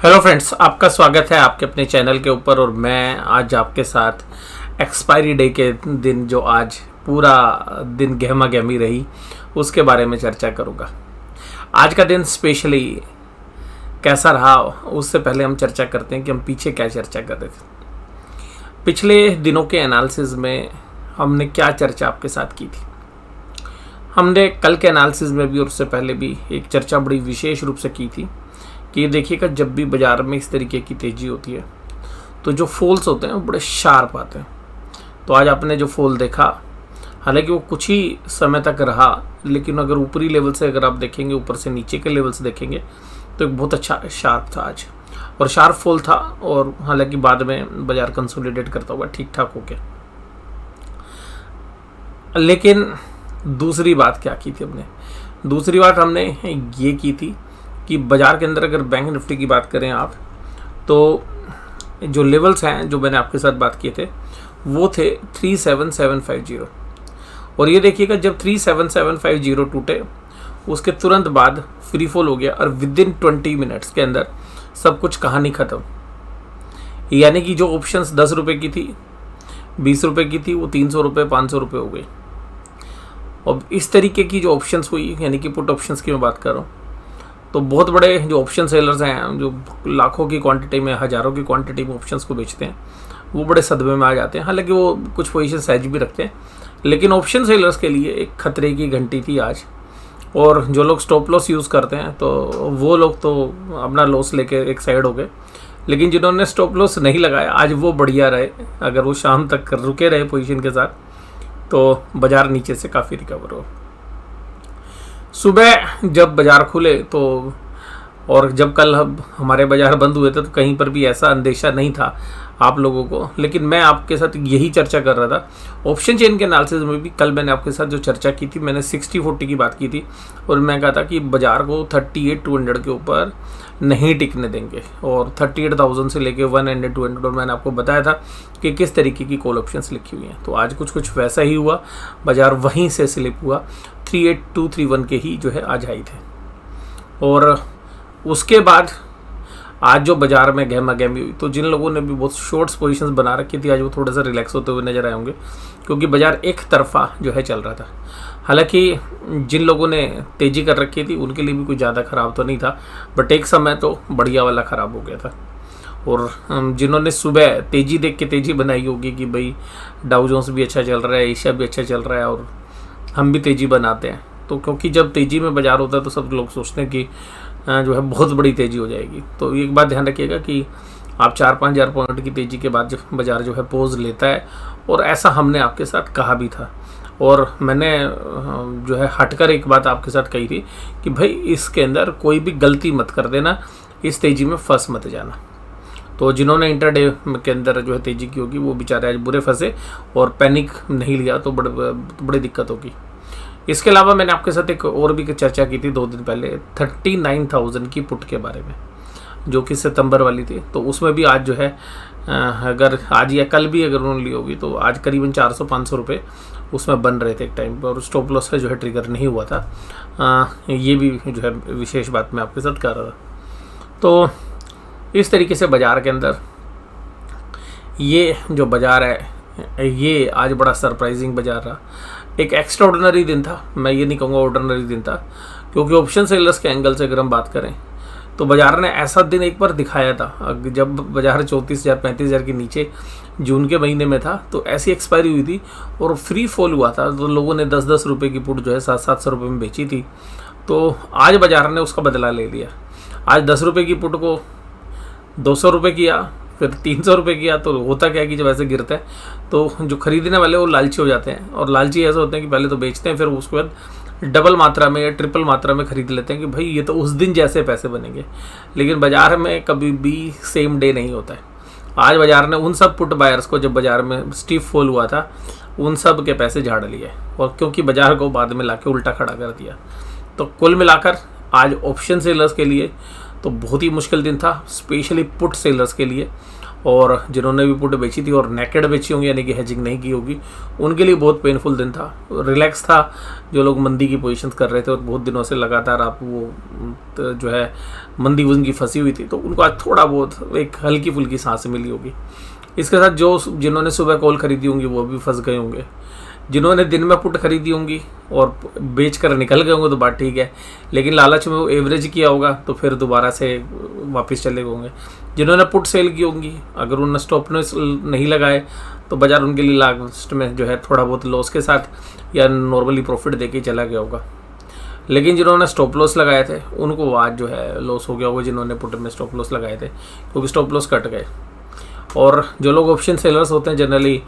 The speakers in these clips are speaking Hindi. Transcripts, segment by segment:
हेलो फ्रेंड्स, आपका स्वागत है आपके अपने चैनल के ऊपर। और मैं आज आपके साथ एक्सपायरी डे के दिन जो आज पूरा दिन गहमा गहमी रही उसके बारे में चर्चा करूँगा। आज का दिन स्पेशली कैसा रहा उससे पहले हम चर्चा करते हैं कि हम पीछे क्या चर्चा कर रहे थे। पिछले दिनों के एनालिसिस में हमने क्या चर्चा आपके साथ की थी। हमने कल के एनालिसिस में भी और उससे पहले भी एक चर्चा बड़ी विशेष रूप से की थी कि ये देखिएगा, जब भी बाज़ार में इस तरीके की तेज़ी होती है तो जो फॉल्स होते हैं वो बड़े शार्प आते हैं। तो आज आपने जो फॉल देखा, हालांकि वो कुछ ही समय तक रहा, लेकिन अगर ऊपरी लेवल से अगर आप देखेंगे, ऊपर से नीचे के लेवल से देखेंगे तो एक बहुत अच्छा शार्प था आज, और शार्प फॉल था। और हालांकि बाद में बाज़ार कंसोलिडेट करता हुआ ठीक ठाक हो गया। लेकिन दूसरी बात क्या की थी हमने? दूसरी बात हमने ये की थी कि बाज़ार के अंदर अगर बैंक निफ्टी की बात करें आप, तो जो लेवल्स हैं जो मैंने आपके साथ बात किए थे वो थे 37750। और ये देखिएगा, जब 37750 टूटे उसके तुरंत बाद फ्री फॉल हो गया और विद इन 20 मिनट्स के अंदर सब कुछ कहानी ख़त्म। यानी कि जो ऑप्शंस 10 रुपये की थी, 20 रुपये की थी, वो 300 रुपये 500 रुपये हो गई। और इस तरीके की जो ऑप्शंस हुई, यानी कि पुट ऑप्शंस की मैं बात कर रहा हूँ, तो बहुत बड़े जो ऑप्शन सेलर्स हैं जो लाखों की क्वांटिटी में, हज़ारों की क्वांटिटी में ऑप्शंस को बेचते हैं, वो बड़े सदमे में आ जाते हैं। हालांकि वो कुछ पोजीशन सहज भी रखते हैं, लेकिन ऑप्शन सेलर्स के लिए एक खतरे की घंटी थी आज। और जो लोग स्टॉप लॉस यूज़ करते हैं तो वो लोग तो अपना लॉस लेके एक साइड हो गए, लेकिन जिन्होंने स्टॉप लॉस नहीं लगाया आज वो बढ़िया रहे। अगर वो शाम तक रुके रहे पोजीशन के साथ तो बाज़ार नीचे से काफ़ी रिकवर हो। सुबह जब बाज़ार खुले तो, और जब कल हमारे बाज़ार बंद हुए थे, तो कहीं पर भी ऐसा अंदेशा नहीं था आप लोगों को। लेकिन मैं आपके साथ यही चर्चा कर रहा था। ऑप्शन चेन के एनालिसिस में भी कल मैंने आपके साथ जो चर्चा की थी, मैंने 60-40 की बात की थी, और मैं कहा था कि बाज़ार को 38,200 के ऊपर नहीं टिकने देंगे, और 38,000 से लेके 100-200। और मैंने आपको बताया था कि किस तरीके की कॉल ऑप्शंस लिखी हुई हैं। तो आज कुछ वैसा ही हुआ, बाज़ार वहीं से स्लिप हुआ। 38,231 के ही जो है आज हाई थे। और उसके बाद आज जो बाज़ार में गहमा गहमी हुई, तो जिन लोगों ने भी बहुत शॉर्ट्स पोजीशंस बना रखी थी आज वो थोड़ा सा रिलैक्स होते हुए नजर आए होंगे, क्योंकि बाज़ार एक तरफा जो है चल रहा था। हालांकि जिन लोगों ने तेज़ी कर रखी थी उनके लिए भी कुछ ज़्यादा ख़राब तो नहीं था, बट एक समय तो बढ़िया वाला ख़राब हो गया था। और जिन्होंने सुबह तेज़ी देख के तेज़ी बनाई होगी कि भाई डाउ जोन्स भी अच्छा चल रहा है, एशिया भी अच्छा चल रहा है, और हम भी तेज़ी बनाते हैं, तो क्योंकि जब तेज़ी में बाज़ार होता है तो सब लोग सोचते हैं कि जो है बहुत बड़ी तेज़ी हो जाएगी। तो एक बात ध्यान रखिएगा कि आप 4-5 हज़ार पॉइंट की तेज़ी के बाद जब बाज़ार जो है पोज लेता है, और ऐसा हमने आपके साथ कहा भी था। और मैंने जो है हटकर एक बात आपके साथ कही थी कि भाई इसके अंदर कोई भी गलती मत कर देना, इस तेज़ी में फंस मत जाना। तो जिन्होंने इंटरडे के अंदर जो है तेज़ी की होगी वो बेचारे आज बुरे फंसे, और पैनिक नहीं लिया तो बड़ी दिक्कत होगी। इसके अलावा मैंने आपके साथ एक और भी चर्चा की थी 2 दिन पहले 39,000 की पुट के बारे में, जो कि सितंबर वाली थी। तो उसमें भी आज जो है अगर आज या कल भी अगर उन्होंने ली होगी तो आज करीबन 400-500 रुपये उसमें बन रहे थे एक टाइम पर, और स्टॉप लॉस से जो है ट्रिगर नहीं हुआ था। ये भी जो है विशेष बात मैं आपके साथ कर रहा था। तो इस तरीके से बाज़ार के अंदर ये जो बाज़ार है ये आज बड़ा सरप्राइजिंग बाज़ार रहा। एक एक्स्ट्रा ऑर्डिनरी दिन था, मैं ये नहीं कहूँगा ऑर्डिनरी दिन था, क्योंकि ऑप्शन सेलर्स के एंगल से अगर हम बात करें तो बाज़ार ने ऐसा दिन एक बार दिखाया था जब बाज़ार 34,000-35,000 के नीचे जून के महीने में था। तो ऐसी एक्सपायरी हुई थी और फ्री फॉल हुआ था, तो लोगों ने 10-10 रुपये की पुट जो है 700-700 रुपये में बेची थी। तो आज बाज़ार ने उसका बदला ले लिया। आज 10 रुपये की पुट को 200 रुपये किया, फिर 300 रुपये किया। तो होता क्या है कि जब ऐसे गिरता है तो जो खरीदने वाले वो लालची हो जाते हैं, और लालची ऐसे होते हैं कि पहले तो बेचते हैं, फिर उसके बाद डबल मात्रा में या ट्रिपल मात्रा में खरीद लेते हैं कि भाई ये तो उस दिन जैसे पैसे बनेंगे। लेकिन बाज़ार में कभी भी सेम डे नहीं होता है। आज बाज़ार ने उन सब पुट बायर्स को, जब बाज़ार में स्टीफ फॉल हुआ था, उन सब के पैसे झाड़ लिए, और क्योंकि बाज़ार को बाद में लाके उल्टा खड़ा कर दिया। तो कुल मिलाकर आज ऑप्शन सेलर्स के लिए तो बहुत ही मुश्किल दिन था, स्पेशली पुट सेलर्स के लिए। और जिन्होंने भी पुट बेची थी और नेकेड बेची होंगी यानी कि हेजिंग नहीं की होगी, उनके लिए बहुत पेनफुल दिन था, रिलैक्स था। जो लोग मंदी की पोजीशंस कर रहे थे और बहुत दिनों से लगातार आप वो तो जो है मंदी उनकी फंसी हुई थी, तो उनको आज थोड़ा बहुत एक हल्की फुल्की सांस मिली होगी। इसके साथ जिन्होंने सुबह कॉल खरीदी होंगी वो भी फंस गए होंगे। जिन्होंने दिन में पुट खरीदी होंगी और बेच कर निकल गए होंगे तो बात ठीक है, लेकिन लालच में वो एवरेज किया होगा तो फिर दोबारा से वापस चले गए होंगे। जिन्होंने पुट सेल की होंगी, अगर उन्होंने स्टॉप लॉस नहीं लगाए तो बाजार उनके लिए लास्ट में जो है थोड़ा बहुत लॉस के साथ या नॉर्मली प्रॉफिट देके चला गया होगा। लेकिन जिन्होंने स्टॉप लॉस लगाए थे उनको आज जो है लॉस हो गया होगा, जिन्होंने पुट में स्टॉप लॉस लगाए थे, क्योंकि स्टॉप लॉस कट गए। और जो लोग ऑप्शन सेलर्स होते हैं जनरली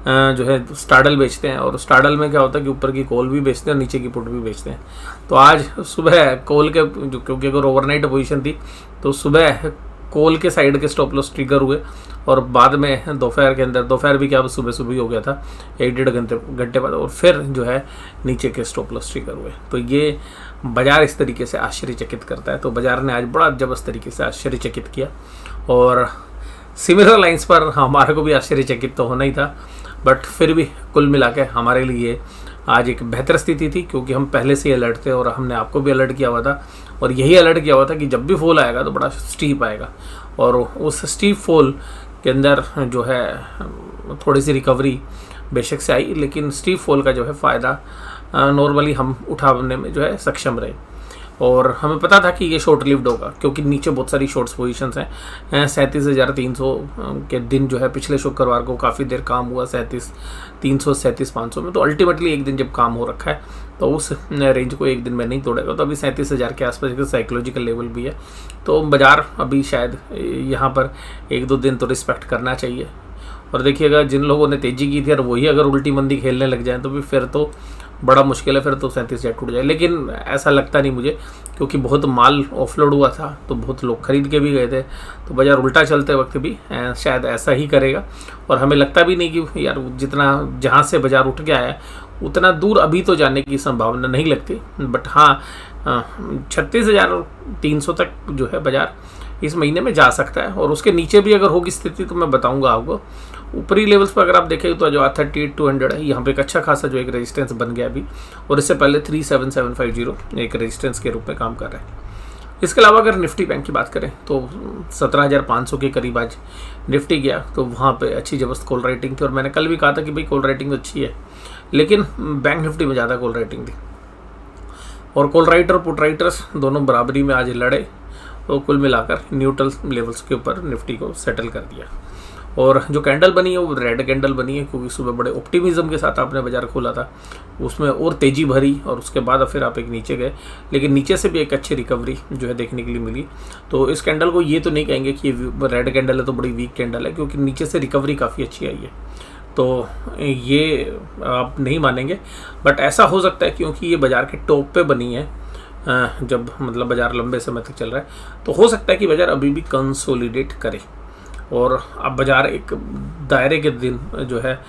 जो है स्टाडल बेचते हैं, और स्टाडल में क्या होता है कि ऊपर की कॉल भी बेचते हैं और नीचे की पुट भी बेचते हैं। तो आज सुबह कॉल के जो, क्योंकि अगर ओवरनाइट पोजीशन थी तो सुबह कॉल के साइड के स्टॉप लॉस ट्रिगर हुए और बाद में दोपहर के अंदर, दोपहर भी क्या सुबह सुबह ही हो गया था 1-1.5 घंटे बाद, और फिर जो है नीचे के स्टॉप लॉस ट्रिगर हुए। तो ये बाजार इस तरीके से आश्चर्यचकित करता है। तो बाजार ने आज बड़ा जबरदस्त तरीके से आश्चर्यचकित किया, और सिमिलर लाइंस पर हमारे को भी आश्चर्यचकित तो होना ही था, बट फिर भी कुल मिला के हमारे लिए आज एक बेहतर स्थिति थी, क्योंकि हम पहले से ही अलर्ट थे और हमने आपको भी अलर्ट किया हुआ था, और यही अलर्ट किया हुआ था कि जब भी फॉल आएगा तो बड़ा स्टीप आएगा। और उस स्टीप फॉल के अंदर जो है थोड़ी सी रिकवरी बेशक से आई, लेकिन स्टीप फॉल का जो है फ़ायदा नॉर्मली हम उठाने में जो है सक्षम रहे। और हमें पता था कि ये शॉर्ट लिव्ड होगा, क्योंकि नीचे बहुत सारी शॉर्ट्स पोजीशंस हैं। 37,300 के दिन जो है पिछले शुक्रवार को काफ़ी देर काम हुआ 37,300 37,500 में। तो अल्टीमेटली एक दिन जब काम हो रखा है तो उस रेंज को एक दिन में नहीं तोड़ेगा। तो अभी 37,000 के आसपास एक साइकोलॉजिकल लेवल भी है, तो बाजार अभी शायद यहाँ पर 1-2 दिन तो रिस्पेक्ट करना चाहिए। और देखिएगा, जिन लोगों ने तेज़ी की थी और वही अगर उल्टी मंदी खेलने लग जाए तो भी फिर तो बड़ा मुश्किल है, फिर तो 37,000 टूट जाए। लेकिन ऐसा लगता नहीं मुझे, क्योंकि बहुत माल ऑफलोड हुआ था तो बहुत लोग खरीद के भी गए थे, तो बाजार उल्टा चलते वक्त भी शायद ऐसा ही करेगा। और हमें लगता भी नहीं कि यार जितना जहाँ से बाजार उठ गया है उतना दूर अभी तो जाने की संभावना नहीं लगती। बट हाँ, 36,300 तक जो है बाजार इस महीने में जा सकता है, और उसके नीचे भी अगर होगी स्थिति तो मैं बताऊंगा आपको। ऊपरी लेवल्स पर अगर आप देखें तो जो 38,200 है, यहाँ पे एक अच्छा खासा जो एक रेजिस्टेंस बन गया अभी, और इससे पहले 37,750 एक रेजिस्टेंस के रूप में काम कर रहा है। इसके अलावा अगर निफ्टी बैंक की बात करें तो 17,500 के करीब आज निफ्टी गया, तो वहाँ पे अच्छी जबरदस्त कॉल राइटिंग थी। और मैंने कल भी कहा था कि भाई कॉल राइटिंग अच्छी है, लेकिन बैंक निफ्टी में ज़्यादा कॉल राइटिंग थी, और कॉल राइटर पुट राइटर्स दोनों बराबरी में आज लड़े, तो कुल मिलाकर न्यूट्रल लेवल्स के ऊपर निफ्टी को सेटल कर दिया। और जो कैंडल बनी है वो रेड कैंडल बनी है, क्योंकि सुबह बड़े ऑप्टिमिज्म के साथ आपने बाजार खोला था, उसमें और तेज़ी भरी और उसके बाद फिर आप एक नीचे गए, लेकिन नीचे से भी एक अच्छी रिकवरी जो है देखने के लिए मिली। तो इस कैंडल को ये तो नहीं कहेंगे कि रेड कैंडल है तो बड़ी वीक कैंडल है, क्योंकि नीचे से रिकवरी काफ़ी अच्छी आई है, तो ये आप नहीं मानेंगे। बट ऐसा हो सकता है क्योंकि ये बाजार के टॉप पे बनी है, जब मतलब बाजार लंबे समय तक चल रहा है, तो हो सकता है कि बाजार अभी भी कंसोलिडेट करे और अब बाजार एक दायरे के दिन जो है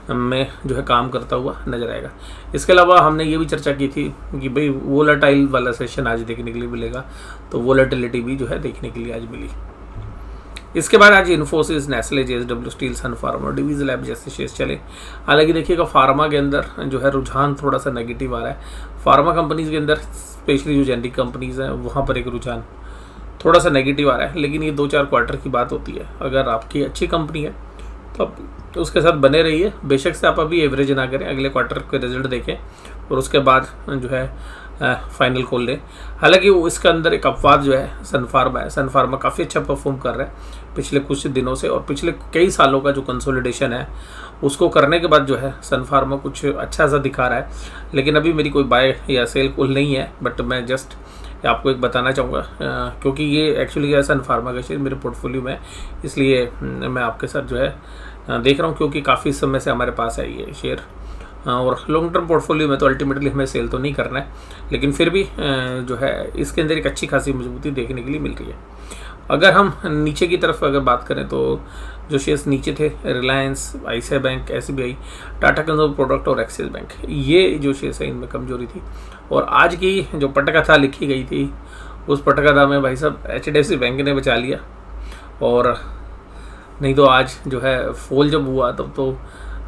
में जो है काम करता हुआ नजर आएगा। इसके अलावा हमने ये भी चर्चा की थी कि भाई वोलेटाइल वाला सेशन आज देखने के लिए मिलेगा, तो वोलेटिलिटी भी जो है देखने के लिए आज मिली। इसके बाद आज इन्फोसिस, नेस्ले, JSW स्टील, सन फार्मा, डिवीज लैब जैसे शेयर्स चले। हालांकि देखिएगा फार्मा के अंदर जो है रुझान थोड़ा सा नेगेटिव आ रहा है। फार्मा कंपनीज के अंदर स्पेशली जो जेनेरिक कंपनीज हैं वहाँ पर एक रुझान थोड़ा सा नेगेटिव आ रहा है, लेकिन ये 2-4 क्वार्टर की बात होती है। अगर आपकी अच्छी कंपनी है तो आप उसके साथ बने रहिए, बेशक से आप अभी एवरेज ना करें, अगले क्वार्टर के रिजल्ट देखें और उसके बाद जो है फाइनल कॉल लें। हालांकि वो इसके अंदर एक अपवाद जो है सन फार्मा है। सन फार्मा काफ़ी अच्छा परफॉर्म कर रहा है पिछले कुछ दिनों से, और पिछले कई सालों का जो कंसोलिडेशन है उसको करने के बाद जो है सन फार्मा कुछ अच्छा सा दिखा रहा है। लेकिन अभी मेरी कोई बाय या सेल कॉल नहीं है, बट मैं जस्ट आपको एक बताना चाहूँगा, क्योंकि ये एक्चुअली सन फार्मा का शेयर मेरे पोर्टफोलियो में है, इसलिए मैं आपके साथ जो है देख रहा हूँ, क्योंकि काफ़ी समय से हमारे पास है ये शेयर, और लॉन्ग टर्म पोर्टफोलियो में तो अल्टीमेटली हमें सेल तो नहीं करना है, लेकिन फिर भी जो है इसके अंदर एक अच्छी खासी मजबूती देखने के लिए मिल रही है। अगर हम नीचे की तरफ अगर बात करें तो जो शेयर्स नीचे थे, Reliance, ICICI bank, SBI, Tata consumer product और एक्सिस बैंक, ये जो शेयर्स है इनमें कमजोरी थी। और आज की जो पटकथा लिखी गई थी उस पटकथा में भाई साहब HDFC बैंक ने बचा लिया, और नहीं तो आज जो है फॉल जब हुआ तब तो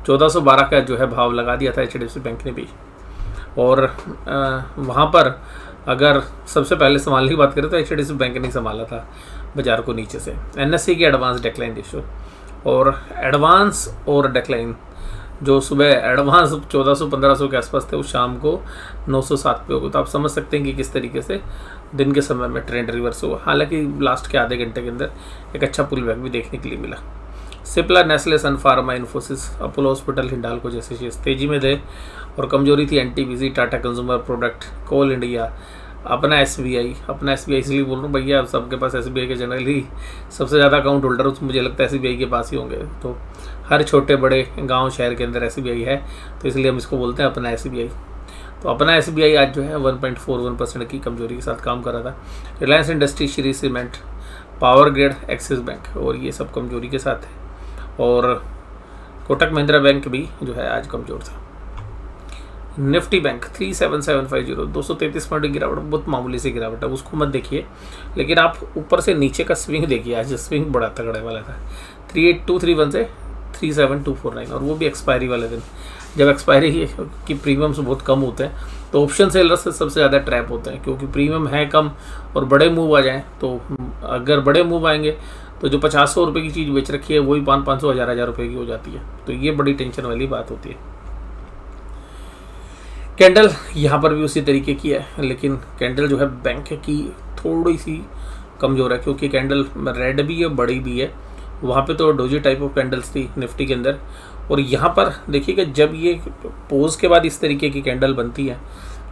1412 का जो है भाव लगा दिया था HDFC बैंक ने भी। और वहाँ पर अगर सबसे पहले संभालने की बात करें तो HDFC बैंक ने संभाला था बाजार को नीचे से। NSE की एडवांस डिक्लाइन रेशियो और एडवांस और डिक्लाइन, जो सुबह एडवांस 1400-1500 के आसपास थे, उस शाम को 907 पे हो गए। तो आप समझ सकते हैं कि किस तरीके से दिन के समय में ट्रेंड रिवर्स हुआ। हालांकि लास्ट के आधे घंटे के अंदर एक अच्छा पुल बैक भी देखने के लिए मिला। सिप्ला, नेस्ले, सन फार्मा, इन्फोसिस, अपोलो हॉस्पिटल, हिंडाल्को जैसे शेयर्स तेजी में थे और कमजोरी थी NTPC, Tata consumer product, Coal India, अपना SBI इसलिए बोल रहा हूँ भैया, सबके पास SBI के जनरली सबसे ज़्यादा अकाउंट होल्डर मुझे लगता है SBI के पास ही होंगे। तो हर छोटे बड़े गांव शहर के अंदर SBI है, तो इसलिए हम इसको बोलते हैं अपना SBI। तो अपना SBI आज जो है 1.41% की कमजोरी के साथ काम कर रहा था। Reliance industry, Shri cement, power grid, axis bank और ये सब कमजोरी के साथ है। और कोटक महिंद्रा बैंक भी जो है आज कमज़ोर था। निफ्टी बैंक 37750, 233 पॉइंट की गिरावट, बहुत मामूली सी गिरावट है, उसको मत देखिए, लेकिन आप ऊपर से नीचे का स्विंग देखिए। आज स्विंग बड़ा तगड़े वाला था, 38231 से 37249, और वो भी एक्सपायरी वाले दिन। जब एक्सपायरी की प्रीमियम्स बहुत कम होते हैं तो ऑप्शन सेलर्स से सबसे ज़्यादा ट्रैप होते हैं, क्योंकि प्रीमियम है कम और बड़े मूव आ जाएँ तो अगर बड़े मूव आएंगे तो जो 50-100 रुपये की चीज़ बेच रखी है वही 500-500, 1000 रुपये की हो जाती है। तो ये बड़ी टेंशन वाली बात होती है। कैंडल यहाँ पर भी उसी तरीके की है, लेकिन कैंडल जो है बैंक की थोड़ी सी कमज़ोर है, क्योंकि कैंडल रेड भी है, बड़ी भी है। वहाँ पे तो डोजी टाइप ऑफ कैंडल्स थी निफ्टी के अंदर, और यहाँ पर देखिएगा जब ये पोज के बाद इस तरीके की कैंडल बनती है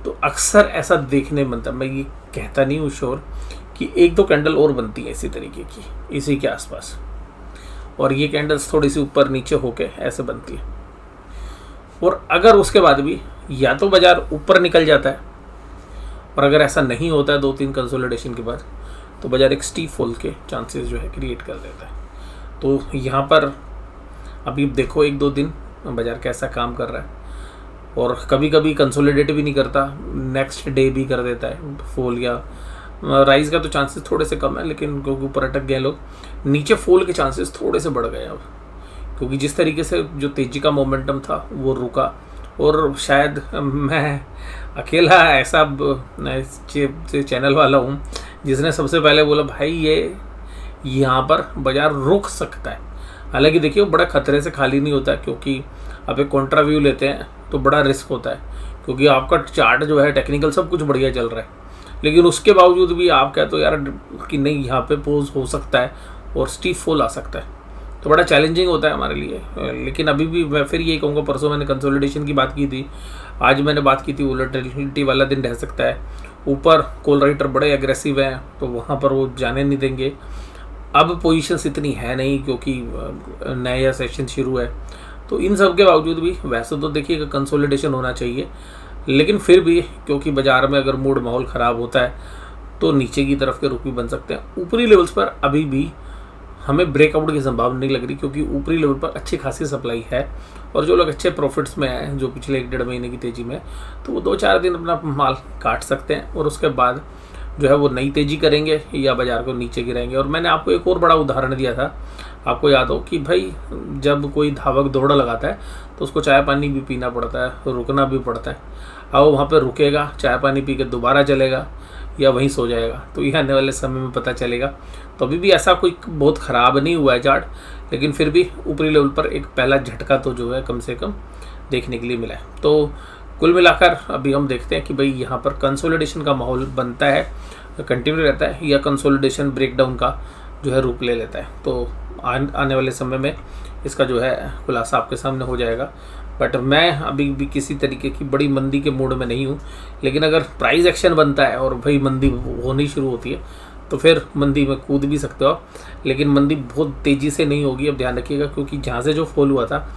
तो अक्सर ऐसा देखने बनता है। मैं ये कहता नहीं हूँ श्योर कि 1-2 कैंडल और बनती है इसी तरीके की, इसी के आसपास, और ये कैंडल्स थोड़ी सी ऊपर नीचे होके ऐसे बनती है। और अगर उसके बाद भी या तो बाजार ऊपर निकल जाता है, और अगर ऐसा नहीं होता है 2-3 कंसोलिडेशन के बाद, तो बाजार एक स्टीप फॉल के चांसेस जो है क्रिएट कर देता है। तो यहाँ पर अभी देखो 1-2 दिन बाजार कैसा काम कर रहा है, और कभी कभी कंसोलिडेट भी नहीं करता, नेक्स्ट डे भी कर देता है फॉल या राइज का तो चांसेस थोड़े से कम है, लेकिन क्योंकि ऊपर अटक गए लोग, नीचे फॉल के चांसेस थोड़े से बढ़ गए अब, क्योंकि जिस तरीके से जो तेजी का मोमेंटम था वो रुका। और शायद मैं अकेला ऐसा चैनल वाला हूँ जिसने सबसे पहले बोला भाई ये यहाँ पर बाजार रुक सकता है। हालांकि देखिए वो बड़ा खतरे से खाली नहीं होता, क्योंकि आप एक कॉन्ट्रा व्यू लेते हैं तो बड़ा रिस्क होता है, क्योंकि आपका चार्ट जो है टेक्निकल सब कुछ बढ़िया चल रहा है, लेकिन उसके बावजूद भी आप कहते हो यार कि नहीं यहाँ पे पोज हो सकता है और स्टीप फॉल आ सकता है, तो बड़ा चैलेंजिंग होता है हमारे लिए। लेकिन अभी भी मैं फिर यही कहूँगा, परसों मैंने कंसोलिडेशन की बात की थी, आज मैंने बात की थी वोलेटिलिटी वाला दिन रह सकता है। ऊपर कॉल राइटर बड़े एग्रेसिव हैं तो वहाँ पर वो जाने नहीं देंगे। अब पोजीशंस इतनी है नहीं क्योंकि नया सेशन शुरू है, तो इन सब के बावजूद भी वैसे तो देखिए कंसोलिडेशन होना चाहिए, लेकिन फिर भी क्योंकि बाजार में अगर मूड माहौल ख़राब होता है तो नीचे की तरफ के रुख भी बन सकते हैं। ऊपरी लेवल्स पर अभी भी हमें ब्रेकआउट की संभावना नहीं लग रही, क्योंकि ऊपरी लेवल पर अच्छी खासी सप्लाई है, और जो लोग अच्छे प्रॉफिट्स में हैं जो पिछले 1-1.5 महीने की तेज़ी में, तो वो 2-4 दिन अपना माल काट सकते हैं और उसके बाद जो है वो नई तेज़ी करेंगे या बाजार को नीचे गिराएंगे। और मैंने आपको एक और बड़ा उदाहरण दिया था, आपको याद हो कि भाई जब कोई धावक दौड़ लगाता है तो उसको चाय पानी भी पीना पड़ता है, रुकना भी पड़ता है। अब वहाँ पर रुकेगा, चाय पानी पी के दोबारा चलेगा या वहीं सो जाएगा, तो ये आने वाले समय में पता चलेगा। तो अभी भी ऐसा कोई बहुत ख़राब नहीं हुआ है चार्ट, लेकिन फिर भी ऊपरी लेवल पर एक पहला झटका तो जो है कम से कम देखने के लिए मिला है। तो कुल मिलाकर अभी हम देखते हैं कि भाई यहाँ पर कंसोलिडेशन का माहौल बनता है, कंटिन्यू रहता है, या कंसोलिडेशन ब्रेकडाउन का जो है रूप ले लेता है। तो आने वाले समय में इसका जो है खुलासा आपके सामने हो जाएगा। बट मैं अभी भी किसी तरीके की बड़ी मंदी के मूड में नहीं हूँ, लेकिन अगर प्राइस एक्शन बनता है और भाई मंदी होनी शुरू होती है तो फिर मंदी में कूद भी सकते हो, लेकिन मंदी बहुत तेज़ी से नहीं होगी। अब ध्यान रखिएगा, क्योंकि जहाँ से जो फॉल हुआ था,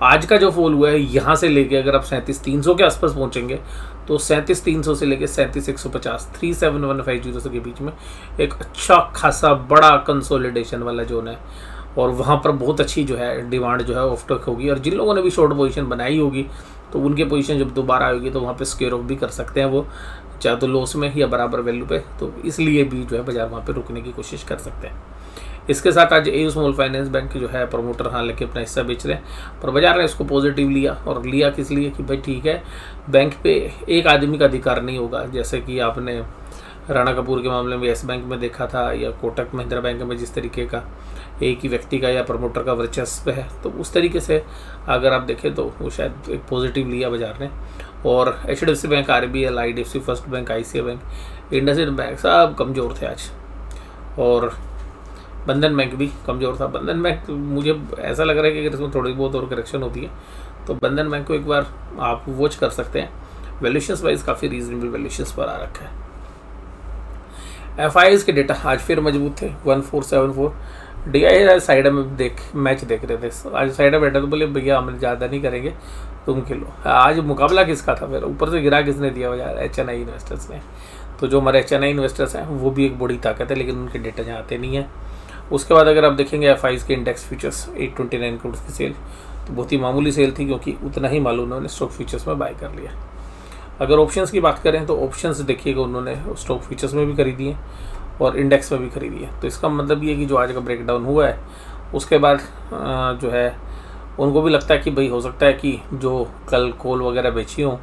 आज का जो फॉल हुआ है यहाँ से लेके अगर आप 37,300 के आसपास पहुँचेंगे तो 37,300 से लेके 37,150, 37,150 के बीच में एक अच्छा खासा बड़ा कंसोलिडेशन वाला जोन है, और वहाँ पर बहुत अच्छी जो है डिमांड जो है ऑफ होगी। और जिन लोगों ने भी शॉर्ट पोजीशन बनाई होगी तो उनकी पोजीशन जब दोबारा आएगी तो वहाँ पे स्क्वेयर ऑफ भी कर सकते हैं वो, चाहे तो लॉस में या बराबर वैल्यू पे, तो इसलिए भी जो है बाजार वहाँ पे रुकने की कोशिश कर सकते हैं। इसके साथ आज एयू स्मॉल फाइनेंस बैंक जो है प्रमोटर हालांकि अपना हिस्सा बेच रहे हैं, पर बाजार ने इसको पॉजिटिव लिया, और लिया किस लिए कि भाई ठीक है, बैंक पे एक आदमी का अधिकार नहीं होगा, जैसे कि आपने राणा कपूर के मामले में येस बैंक में देखा था, या कोटक महिंद्रा बैंक में जिस तरीके का एक ही व्यक्ति का या प्रमोटर का वर्चस्व है, तो उस तरीके से अगर आप देखें तो वो शायद एक पॉजिटिव लिया बाजार ने। और HDFC bank, RBL, IDFC first bank, ICICI bank, IndusInd bank सब कमज़ोर थे आज, और बंधन बैंक भी कमज़ोर था। बंधन बैंक मुझे ऐसा लग रहा है कि अगर इसमें थोड़ी बहुत और करेक्शन होती है तो बंधन बैंक को एक बार आप वॉच कर सकते हैं, वैल्यूशंस वाइज काफ़ी रीजनेबल वैल्यूशंस पर आ रखा है। FIs के डेटा आज फिर मजबूत थे, 1474। DI साइड में मैच देख रहे थे, आज साइड में बैठा तो बोले भैया हम ज़्यादा नहीं करेंगे, तुम खेलो। आज मुकाबला किसका था, फिर ऊपर से गिरा किसने दिया बाजार, HNI इन्वेस्टर्स ने। तो जो हमारे HNI इन्वेस्टर्स हैं वो भी एक बड़ी ताकत है, लेकिन उनके डेटा यहाँ आते नहीं हैं। उसके बाद अगर आप देखेंगे FIs के इंडेक्स फ्यूचर्स 829 करोड़ की सेल, तो बहुत ही मामूली सेल थी, क्योंकि उतना ही माल उन्होंने स्टॉक फ्यूचर्स में बाय कर लिया। अगर ऑप्शंस की बात करें तो ऑप्शंस देखिएगा उन्होंने स्टॉक फ्यूचर्स में भी खरीदी है और इंडेक्स में भी खरीदी है। तो इसका मतलब ये है कि जो आज का ब्रेकडाउन हुआ है उसके बाद जो है उनको भी लगता है कि भाई हो सकता है कि जो कल कोल वगैरह बेची हो,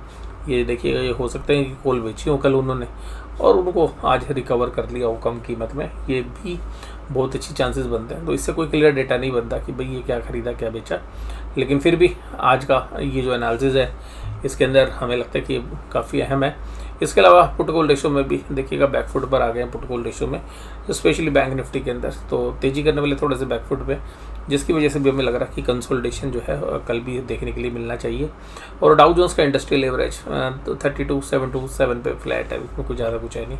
ये देखिएगा ये हो सकता है कि कोल बेची हो कल उन्होंने और उनको आज रिकवर कर लिया हो कम कीमत में, ये भी बहुत अच्छी चांसेस बनते हैं। तो इससे कोई क्लियर डेटा नहीं बनता कि भाई ये क्या खरीदा क्या बेचा, लेकिन फिर भी आज का ये जो एनालिसिस है इसके अंदर हमें लगता है कि काफ़ी अहम है। इसके अलावा पुट कॉल रेशियो में भी देखिएगा बैकफुट पर आ गए हैं पुट कॉल रेशियो में, स्पेशली बैंक निफ्टी के अंदर तो तेज़ी करने वाले थोड़े से बैकफुट पे, जिसकी वजह से भी हमें लग रहा है कि कंसोलिडेशन जो है कल भी देखने के लिए मिलना चाहिए। और डाउ जोन्स का इंडस्ट्रियल एवरेज 32,727 पे फ्लैट है, उसमें कुछ ज़्यादा कुछ है नहीं।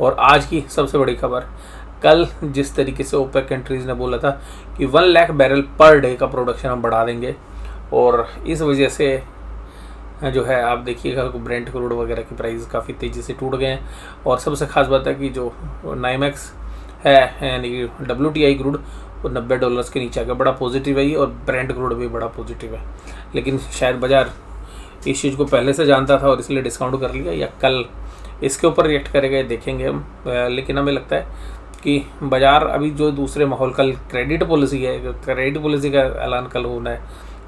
और आज की सबसे बड़ी खबर, कल जिस तरीके से ओपेक कंट्रीज़ ने बोला था कि 1 लाख बैरल पर डे का प्रोडक्शन हम बढ़ा देंगे, और इस वजह से जो है आप देखिएगा ब्रेंट क्रूड वगैरह की प्राइस काफ़ी तेज़ी से टूट गए हैं। और सबसे ख़ास बात है कि जो नाइमेक्स है यानी कि WTI क्रूड वो $90 के नीचे आ गया, बड़ा पॉजिटिव है ये, और ब्रेंट क्रूड भी बड़ा पॉजिटिव है। लेकिन शायद बाजार इस चीज़ को पहले से जानता था और इसलिए डिस्काउंट कर लिया, या कल इसके ऊपर रिएक्ट करेगा देखेंगे हम। लेकिन हमें लगता है कि बाजार अभी जो दूसरे माहौल, कल क्रेडिट पॉलिसी है, क्रेडिट पॉलिसी का ऐलान कल होना है,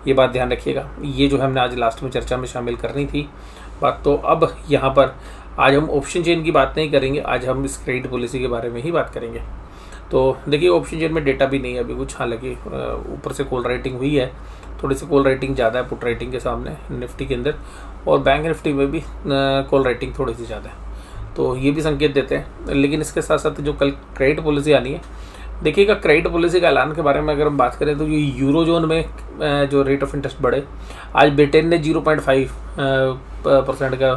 ये बात ध्यान रखिएगा। ये जो हमने आज लास्ट में चर्चा में शामिल करनी थी बात, तो अब यहाँ पर आज हम ऑप्शन चेन की बात नहीं करेंगे, आज हम इस क्रेडिट पॉलिसी के बारे में ही बात करेंगे। तो देखिए ऑप्शन चेन में डेटा भी नहीं है अभी कुछ, हालांकि ऊपर से कॉल राइटिंग हुई है, थोड़ी सी कॉल राइटिंग ज़्यादा है पुट राइटिंग के सामने निफ्टी के अंदर, और बैंक निफ्टी में भी कॉल राइटिंग थोड़ी सी ज़्यादा है, तो ये भी संकेत देते हैं। लेकिन इसके साथ साथ जो कल क्रेडिट पॉलिसी आनी है, देखिएगा क्रेडिट पॉलिसी का ऐलान के बारे में अगर हम बात करें तो ये यूरो जोन में जो रेट ऑफ इंटरेस्ट बढ़े, आज ब्रिटेन ने 0.5% का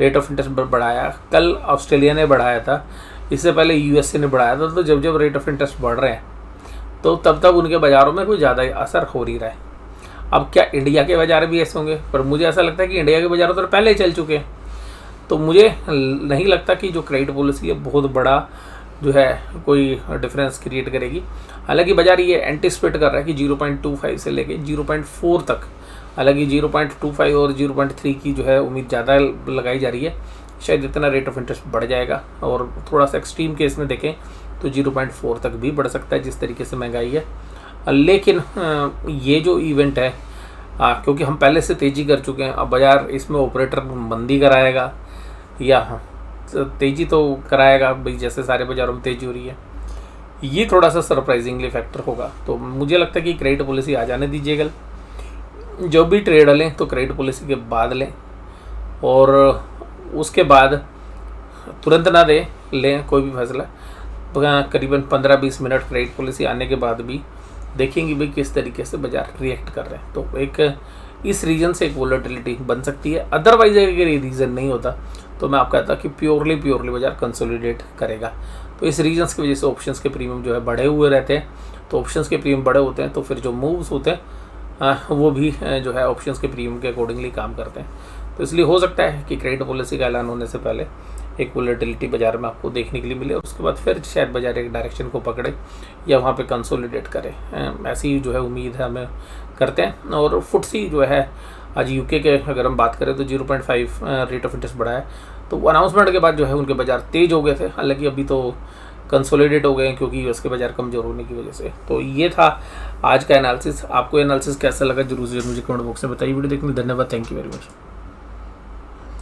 रेट ऑफ इंटरेस्ट बढ़ाया, कल ऑस्ट्रेलिया ने बढ़ाया था, इससे पहले USA ने बढ़ाया था। तो जब जब रेट ऑफ इंटरेस्ट बढ़ रहे हैं तो तब तब उनके बाज़ारों में कोई ज़्यादा असर हो नहीं रहा है। अब क्या इंडिया के बाज़ार भी ऐसे होंगे, पर मुझे ऐसा लगता है कि इंडिया के बाज़ारों तो पहले ही चल चुके हैं, तो मुझे नहीं लगता कि जो क्रेडिट पॉलिसी है बहुत बड़ा जो है कोई डिफरेंस क्रिएट करेगी। हालांकि बाजार ये एंटिसिपेट कर रहा है कि 0.25 से लेके 0.4 तक, हालांकि 0.25 और 0.3 की जो है उम्मीद ज़्यादा लगाई जा रही है, शायद इतना रेट ऑफ इंटरेस्ट बढ़ जाएगा। और थोड़ा सा एक्सट्रीम केस में देखें तो 0.4 तक भी बढ़ सकता है जिस तरीके से महंगाई है। लेकिन ये जो इवेंट है क्योंकि हम पहले से तेज़ी कर चुके हैं, अब बाजार इसमें ऑपरेटर मंदी कराएगा या तेज़ी तो कराएगा भाई, जैसे सारे बाज़ारों में तेज़ी हो रही है, ये थोड़ा सा सरप्राइजिंगली फैक्टर होगा। तो मुझे लगता है कि क्रेडिट पॉलिसी आ जाने दीजिएगा, जो भी ट्रेड लें तो क्रेडिट पॉलिसी के बाद लें, और उसके बाद तुरंत ना लें कोई भी फैसला, करीबन 15-20 मिनट क्रेडिट पॉलिसी आने के बाद भी देखेंगे भाई किस तरीके से बाजार रिएक्ट कर रहे हैं। तो एक इस रीजन से एक वोलेटिलिटी बन सकती है, अदरवाइज अगर ये रीज़न नहीं होता तो मैं आपको कहता कि प्योरली बाजार कंसोलिडेट करेगा। तो इस रीजन्स की वजह से ऑप्शंस के प्रीमियम जो है बढ़े हुए रहते हैं, तो ऑप्शंस के प्रीमियम बड़े होते हैं तो फिर जो मूव्स होते हैं वो भी जो है ऑप्शंस के प्रीमियम के अकॉर्डिंगली काम करते हैं। तो इसलिए हो सकता है कि क्रेडिट पॉलिसी का ऐलान होने से पहले एक वोलेटिलिटी बाजार में आपको देखने के लिए मिले, और उसके बाद फिर शायद बाजार एक डायरेक्शन को पकड़े या वहाँ पे कंसोलिडेट करे, ऐसी जो है उम्मीद है हमें करते हैं। और फुटसी जो है आज UK के अगर हम बात करें तो 0.5 रेट ऑफ इंटरेस्ट बढ़ा है, तो अनाउंसमेंट के बाद जो है उनके बाजार तेज़ हो गए थे। हालांकि अभी तो कंसोलिडेट हो गए हैं क्योंकि यूएस के बाजार कमज़ोर होने की वजह से। तो ये था आज का एनालिसिस। आपको एनालिसिस कैसा लगा जरूर से मुझे कमेंट बॉक्स में बताइए। वीडियो देखने धन्यवाद। Thank you very much.